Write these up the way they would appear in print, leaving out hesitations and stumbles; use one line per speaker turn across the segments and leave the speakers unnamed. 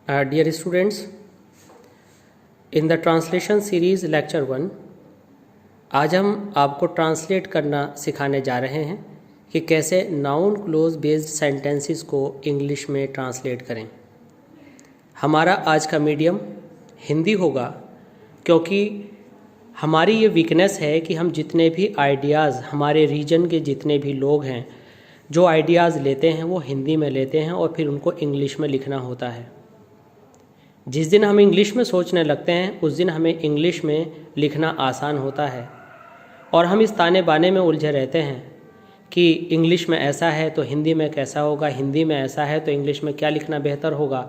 Dear students, in the translation series lecture 1, आज हम आपको ट्रांसलेट करना सिखाने जा रहे हैं कि कैसे नाउन क्लोज बेस्ड सेंटेंसेस को इंग्लिश में ट्रांसलेट करें। हमारा आज का मीडियम हिंदी होगा, क्योंकि हमारी ये वीकनेस है कि हम जितने भी आइडियाज़, हमारे रीजन के जितने भी लोग हैं, जो आइडियाज़ लेते हैं वो हिंदी में लेते हैं और फिर उनको इंग्लिश में लिखना होता है। जिस दिन हम इंग्लिश में सोचने लगते हैं उस दिन हमें इंग्लिश में लिखना आसान होता है, और हम इस ताने बाने में उलझे रहते हैं कि इंग्लिश में ऐसा है तो हिंदी में कैसा होगा, हिंदी में ऐसा है तो इंग्लिश में क्या लिखना बेहतर होगा।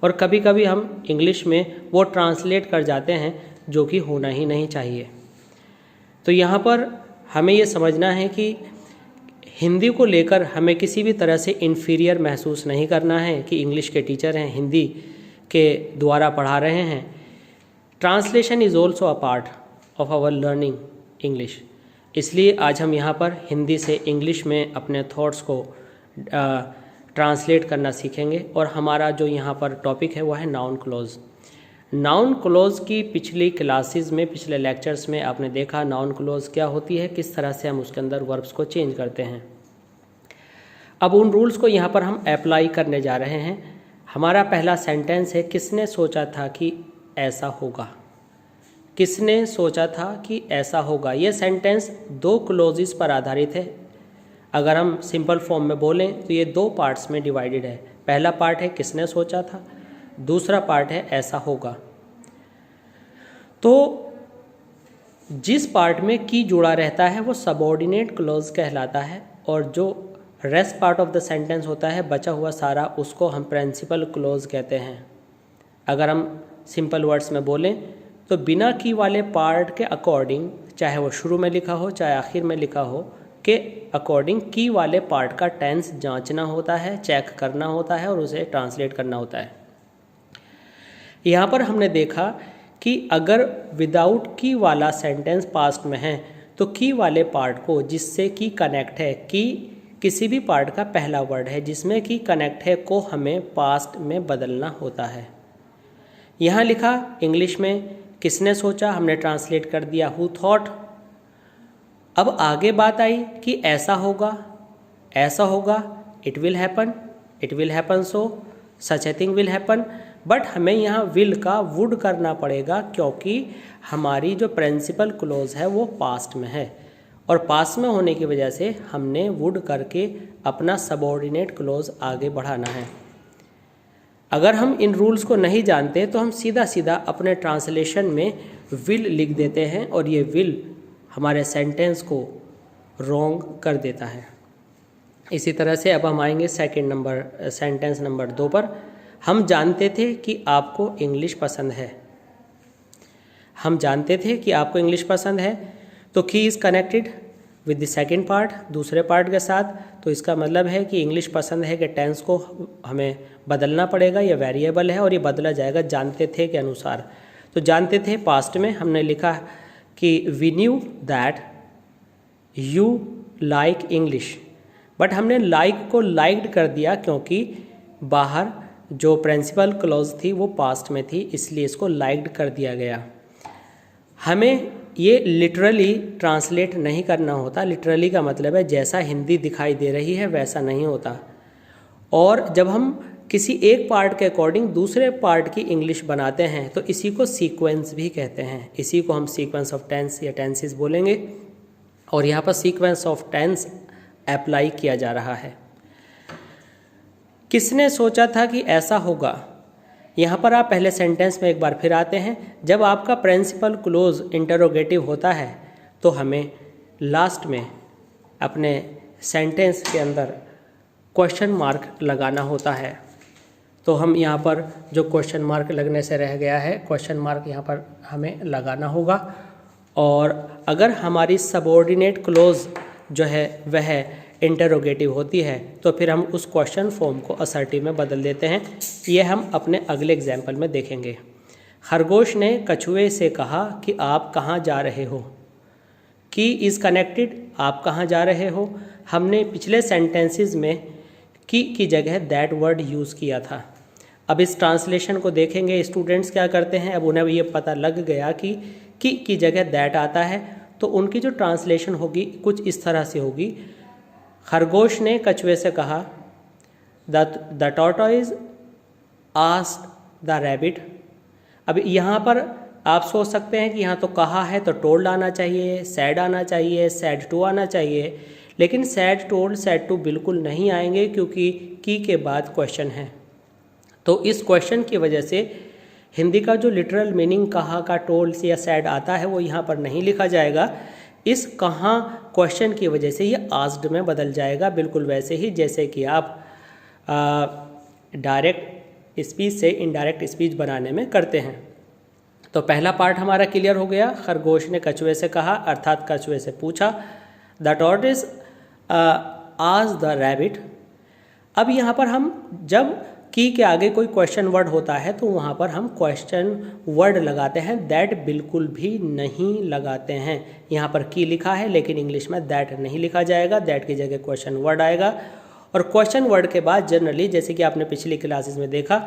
और कभी कभी हम इंग्लिश में वो ट्रांसलेट कर जाते हैं जो कि होना ही नहीं चाहिए। तो यहाँ पर हमें ये समझना है कि हिंदी को लेकर हमें किसी भी तरह से इन्फीरियर महसूस नहीं करना है कि इंग्लिश के टीचर हैं, हिंदी के द्वारा पढ़ा रहे हैं। Translation is also a part of our learning English. इसलिए आज हम यहाँ पर हिंदी से इंग्लिश में अपने थॉट्स को ट्रांसलेट करना सीखेंगे। और हमारा जो यहाँ पर टॉपिक है वो है नाउन क्लोज। नाउन क्लोज की पिछली क्लासेस में, पिछले लेक्चर्स में आपने देखा नाउन क्लोज क्या होती है, किस तरह से हम उसके अंदर वर्ब्स को चेंज करते हैं। अब उन रूल्स को यहाँ पर हम अप्लाई करने जा रहे हैं। हमारा पहला सेंटेंस है, किसने सोचा था कि ऐसा होगा। किसने सोचा था कि ऐसा होगा। ये सेंटेंस दो क्लोजेस पर आधारित है। अगर हम सिंपल फॉर्म में बोलें तो ये दो पार्ट्स में डिवाइडेड है। पहला पार्ट है किसने सोचा था, दूसरा पार्ट है ऐसा होगा। तो जिस पार्ट में की जुड़ा रहता है वो सबऑर्डिनेट क्लोज कहलाता है, और जो rest part of the sentence होता है, बचा हुआ सारा, उसको हम प्रिंसिपल क्लोज कहते हैं। अगर हम सिंपल वर्ड्स में बोलें तो बिना की वाले पार्ट के अकॉर्डिंग, चाहे वो शुरू में लिखा हो चाहे आखिर में लिखा हो, के अकॉर्डिंग की वाले पार्ट का टेंस जांचना होता है, चेक करना होता है और उसे ट्रांसलेट करना होता है। यहाँ पर हमने देखा कि अगर विदाउट की वाला सेंटेंस पास्ट में है तो की वाले पार्ट को, जिससे की कनेक्ट है, की किसी भी पार्ट का पहला वर्ड है जिसमें की कनेक्ट है, को हमें पास्ट में बदलना होता है। यहाँ लिखा इंग्लिश में किसने सोचा, हमने ट्रांसलेट कर दिया हु थॉट। अब आगे बात आई कि ऐसा होगा, ऐसा होगा, it will happen, it will happen so, such a thing will happen. But हमें यहाँ विल का वुड करना पड़ेगा, क्योंकि हमारी जो प्रिंसिपल क्लोज है वो पास्ट में है, और पास्ट में होने की वजह से हमने वुड करके अपना सबऑर्डिनेट क्लोज आगे बढ़ाना है। अगर हम इन रूल्स को नहीं जानते तो हम सीधा सीधा अपने ट्रांसलेशन में विल लिख देते हैं, और ये विल हमारे सेंटेंस को रॉन्ग कर देता है। इसी तरह से अब हम आएंगे सेंटेंस नंबर 2 पर। हम जानते थे कि आपको इंग्लिश पसंद है। हम जानते थे कि आपको इंग्लिश पसंद है, तो की is connected with the second part, दूसरे पार्ट के साथ। तो इसका मतलब है कि इंग्लिश पसंद है कि टेंस को हमें बदलना पड़ेगा, ये वेरिएबल है और ये बदला जाएगा जानते थे के अनुसार। तो जानते थे पास्ट में हमने लिखा कि we knew that you like English, but हमने लाइक को लाइक्ड कर दिया, क्योंकि बाहर जो प्रिंसिपल क्लॉज थी वो पास्ट में थी, इसलिए इसको लाइक्ड कर दिया गया। हमें ये लिटरली ट्रांसलेट नहीं करना होता। लिटरली का मतलब है जैसा हिंदी दिखाई दे रही है वैसा नहीं होता। और जब हम किसी एक पार्ट के अकॉर्डिंग दूसरे पार्ट की इंग्लिश बनाते हैं तो इसी को सीक्वेंस भी कहते हैं। इसी को हम सीक्वेंस ऑफ टेंस या टेंसेस बोलेंगे, और यहाँ पर सीक्वेंस ऑफ टेंस अप्लाई किया जा रहा है। किसने सोचा था कि ऐसा होगा। यहाँ पर आप पहले सेंटेंस में एक बार फिर आते हैं। जब आपका प्रिंसिपल क्लोज इंटरोगेटिव होता है तो हमें लास्ट में अपने सेंटेंस के अंदर क्वेश्चन मार्क लगाना होता है। तो हम यहाँ पर जो क्वेश्चन मार्क लगने से रह गया है, क्वेश्चन मार्क यहाँ पर हमें लगाना होगा। और अगर हमारी सबऑर्डिनेट क्लोज जो है वह इंटरोगेटिव होती है तो फिर हम उस क्वेश्चन फॉर्म को असर्टिव में बदल देते हैं। ये हम अपने अगले एग्जाम्पल में देखेंगे। खरगोश ने कछुए से कहा कि आप कहाँ जा रहे हो। की इज़ कनेक्टेड, आप कहाँ जा रहे हो। हमने पिछले सेंटेंसेस में की जगह दैट वर्ड यूज़ किया था। अब इस ट्रांसलेशन को देखेंगे स्टूडेंट्स क्या करते हैं। अब उन्हें ये पता लग गया कि की जगह दैट आता है, तो उनकी जो ट्रांसलेशन होगी कुछ इस तरह से होगी। खरगोश ने कछुए से कहा, the tortoise asked the rabbit. अब यहाँ पर आप सोच सकते हैं कि यहाँ तो कहा है तो टोल्ड आना चाहिए, सैड आना चाहिए, सैड टू आना चाहिए, लेकिन सैड टोल्ड सैड टू बिल्कुल नहीं आएंगे क्योंकि की के बाद क्वेश्चन है। तो इस क्वेश्चन की वजह से हिंदी का जो लिटरल मीनिंग कहा का टोल्ड या सैड आता है वो यहाँ पर नहीं लिखा जाएगा। इस कहाँ क्वेश्चन की वजह से ये आस्क्ड में बदल जाएगा, बिल्कुल वैसे ही जैसे कि आप डायरेक्ट स्पीच से इनडायरेक्ट स्पीच बनाने में करते हैं। तो पहला पार्ट हमारा क्लियर हो गया। खरगोश ने कछुए से कहा, अर्थात कछुए से पूछा। The tortoise asked the rabbit. अब यहाँ पर हम जब की के आगे कोई क्वेश्चन वर्ड होता है तो वहाँ पर हम क्वेश्चन वर्ड लगाते हैं, दैट बिल्कुल भी नहीं लगाते हैं। यहाँ पर की लिखा है लेकिन इंग्लिश में दैट नहीं लिखा जाएगा, दैट की जगह क्वेश्चन वर्ड आएगा। और क्वेश्चन वर्ड के बाद जनरली जैसे कि आपने पिछली क्लासेस में देखा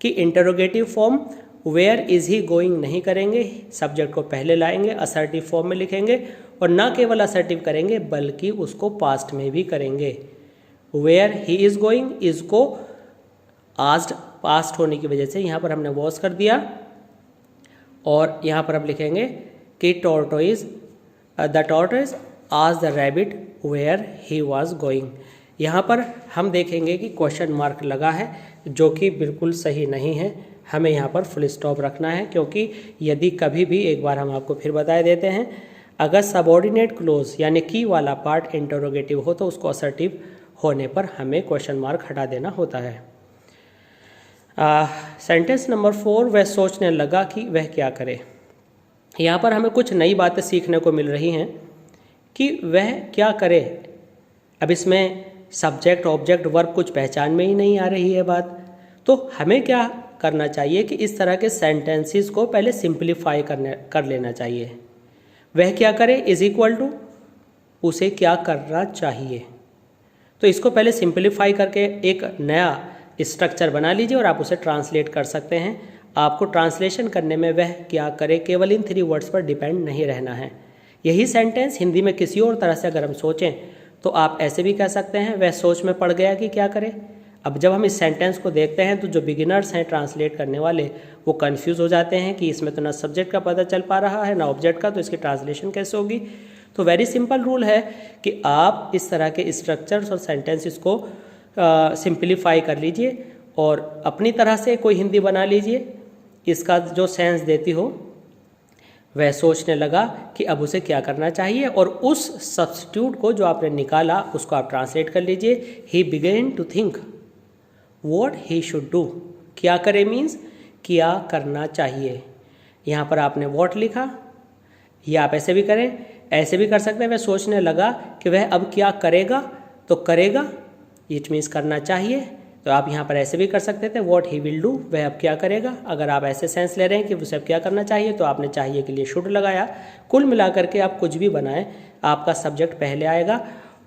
कि interrogative form where is he going नहीं करेंगे, सब्जेक्ट को पहले लाएंगे, असर्टिव फॉर्म में लिखेंगे और ना केवल असर्टिव करेंगे बल्कि उसको पास्ट में भी करेंगे। Where he is going, is को आस्क्ड पास्ट होने की वजह से यहाँ पर हमने वॉज कर दिया और यहाँ पर अब लिखेंगे कि the tortoise asked the rabbit where he was going. यहाँ पर हम देखेंगे कि क्वेश्चन मार्क लगा है जो कि बिल्कुल सही नहीं है, हमें यहाँ पर फुल स्टॉप रखना है क्योंकि यदि कभी भी, एक बार हम आपको फिर बता देते हैं, अगर सबऑर्डिनेट क्लोज यानी की वाला पार्ट इंटरोगेटिव हो तो उसको असर्टिव होने पर हमें क्वेश्चन मार्क हटा देना होता है। सेंटेंस नंबर 4, वह सोचने लगा कि वह क्या करे। यहाँ पर हमें कुछ नई बातें सीखने को मिल रही हैं कि वह क्या करे। अब इसमें सब्जेक्ट ऑब्जेक्ट वर्ब कुछ पहचान में ही नहीं आ रही है बात, तो हमें क्या करना चाहिए कि इस तरह के सेंटेंसेस को पहले सिंप्लीफाई कर लेना चाहिए। वह क्या करे इज इक्वल टू उसे क्या करना चाहिए। तो इसको पहले सिंप्लीफाई करके एक नया स्ट्रक्चर बना लीजिए और आप उसे ट्रांसलेट कर सकते हैं। आपको ट्रांसलेशन करने में वह क्या करे केवल इन 3 वर्ड्स पर डिपेंड नहीं रहना है। यही सेंटेंस हिंदी में किसी और तरह से अगर हम सोचें तो आप ऐसे भी कह सकते हैं, वह सोच में पड़ गया कि क्या करे। अब जब हम इस सेंटेंस को देखते हैं तो जो बिगिनर्स हैं ट्रांसलेट करने वाले वो कंफ्यूज हो जाते हैं कि इसमें तो ना सब्जेक्ट का पता चल पा रहा है ना ऑब्जेक्ट का, तो इसकी ट्रांसलेशन कैसे होगी। तो वेरी सिंपल रूल है कि आप इस तरह के स्ट्रक्चर्स और सेंटेंसेस को सिंप्लीफाई कर लीजिए और अपनी तरह से कोई हिंदी बना लीजिए, इसका जो सेंस देती हो। वह सोचने लगा कि अब उसे क्या करना चाहिए और उस सब्स्टिट्यूट को जो आपने निकाला उसको आप ट्रांसलेट कर लीजिए। He began to think what he should do. क्या करे मीन्स क्या करना चाहिए। यहाँ पर आपने व्हाट लिखा, या आप ऐसे भी करें, ऐसे भी कर सकते हैं। वह सोचने लगा कि वह अब क्या करेगा, तो करेगा इट मीन्स करना चाहिए, तो आप यहाँ पर ऐसे भी कर सकते थे व्हाट ही विल डू, वह अब क्या करेगा। अगर आप ऐसे सेंस ले रहे हैं कि उसे अब क्या करना चाहिए तो आपने चाहिए के लिए शुड लगाया। कुल मिलाकर के आप कुछ भी बनाएं आपका सब्जेक्ट पहले आएगा।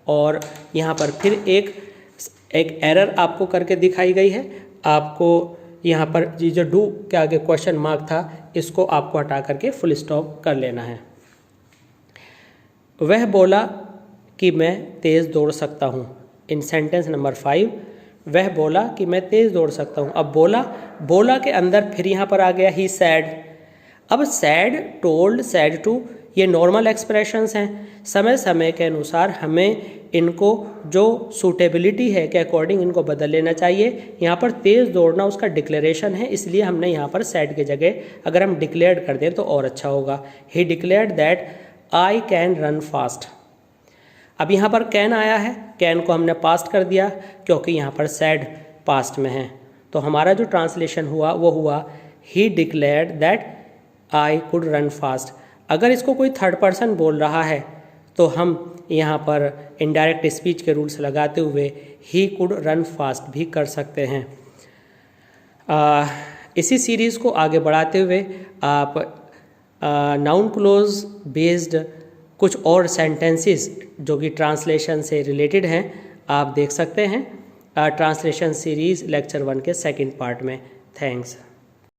और यहाँ पर फिर एक एरर आपको करके दिखाई गई है। आपको यहाँ पर जो डू के आगे क्वेश्चन मार्क था इसको आपको हटा करके फुल स्टॉप कर लेना है। वह बोला कि मैं तेज़ दौड़ सकता हूँ। इन सेंटेंस नंबर 5 वह बोला कि मैं तेज़ दौड़ सकता हूँ। अब बोला के अंदर फिर यहाँ पर आ गया ही सैड। अब सैड, टोल्ड, सैड टू ये नॉर्मल एक्सप्रेशंस हैं। समय समय के अनुसार हमें इनको जो सूटेबिलिटी है के अकॉर्डिंग इनको बदल लेना चाहिए। यहाँ पर तेज़ दौड़ना उसका डिक्लेरेशन है, इसलिए हमने यहाँ पर सैड की जगह अगर हम डिक्लेयर कर दें तो और अच्छा होगा। ही declared that I can run fast. अब यहाँ पर कैन आया है, कैन को हमने पास्ट कर दिया क्योंकि यहाँ पर सैड पास्ट में है। तो हमारा जो ट्रांसलेशन हुआ वो हुआ ही declared that I could run fast. अगर इसको कोई थर्ड पर्सन बोल रहा है तो हम यहाँ पर इनडायरेक्ट स्पीच के रूल्स लगाते हुए ही कुड रन फास्ट भी कर सकते हैं। इसी सीरीज़ को आगे बढ़ाते हुए आप नाउन क्लोज बेस्ड कुछ और सेंटेंसेस जो कि ट्रांसलेशन से रिलेटेड हैं आप देख सकते हैं। ट्रांसलेशन सीरीज़ लेक्चर 1 के सेकंड पार्ट में। थैंक्स।